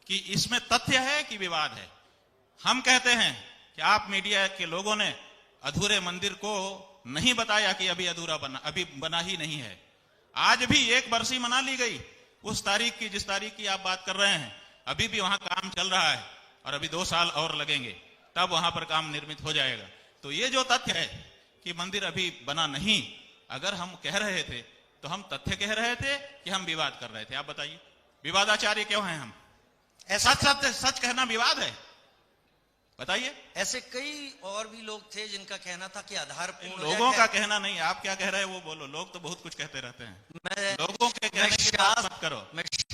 कि इसमें तथ्य है कि विवाद है। हम कहते हैं कि आप मीडिया के लोगों ने अधूरे मंदिर को नहीं बताया कि अभी बना ही नहीं है। आज भी 1 बरसी मना ली गई उस तारीख की जिस तारीख की आप बात कर रहे हैं। अभी भी वहां काम चल रहा है और अभी 2 साल और लगेंगे, तब वहां पर काम निर्मित हो जाएगा। तो ये जो तथ्य है कि मंदिर अभी बना नहीं, अगर हम कह रहे थे तो हम तथ्य कह रहे थे कि हम विवाद कर रहे थे? आप बताइए, विवादाचार्य क्यों हैं हम? सच कहना विवाद है? बताइए। ऐसे कई और भी लोग थे जिनका कहना था कि आधारपूर्ण लोगों का कहना नहीं, आप क्या कह रहे हैं वो बोलो। लोग तो बहुत कुछ कहते रहते हैं, लोगों के कहने की बात मत करो।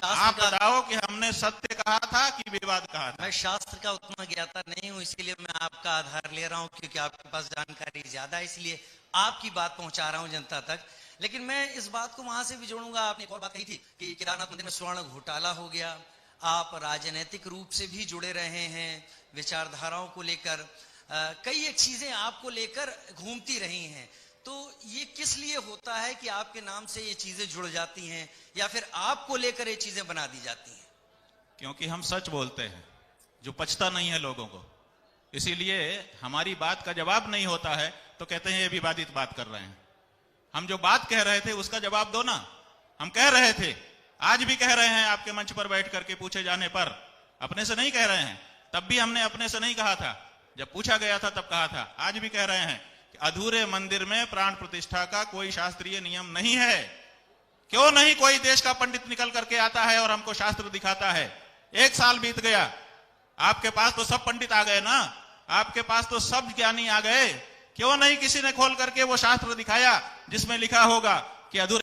आप बताओ कि हमने सत्य कहा था कि विवाद कहा था। मैं शास्त्र का उतना ज्ञाता नहीं हूं, इसीलिए मैं आपका आधार ले रहा हूं, क्योंकि आपके पास जानकारी ज्यादा है, इसलिए आपकी बात पहुंचा रहा हूं जनता तक। लेकिन मैं इस बात को वहां से भी जोड़ूंगा। आपने एक और बात कही थी कि केदारनाथ मंदिर में स्वर्ण घोटाला हो गया। आप राजनीतिक रूप से भी जुड़े रहे हैं, विचारधाराओं को लेकर कई एक चीजें आपको लेकर घूमती रही हैं। तो ये किस लिए होता है कि आपके नाम से ये चीजें जुड़ जाती हैं, या फिर आपको लेकर ये चीजें बना दी जाती हैं? क्योंकि हम सच बोलते हैं, जो पचता नहीं है लोगों को। इसीलिए हमारी बात का जवाब नहीं होता है तो कहते हैं ये विवादित बात कर रहे हैं। हम जो बात कह रहे थे उसका जवाब दो ना। हम कह रहे थे, आज भी कह रहे हैं, आपके मंच पर बैठ करके पूछे जाने पर। अपने से नहीं कह रहे हैं, तब भी हमने अपने से नहीं कहा था, जब पूछा गया था तब कहा था। आज भी कह रहे हैं कि अधूरे मंदिर में प्राण प्रतिष्ठा का कोई शास्त्रीय नियम नहीं है। क्यों नहीं कोई देश का पंडित निकल करके आता है और हमको शास्त्र दिखाता है? 1 साल बीत गया, आपके पास तो सब पंडित आ गए ना, आपके पास तो सब ज्ञानी आ गए। क्यों नहीं किसी ने खोल करके वो शास्त्र दिखाया जिसमें लिखा होगा कि अधूरे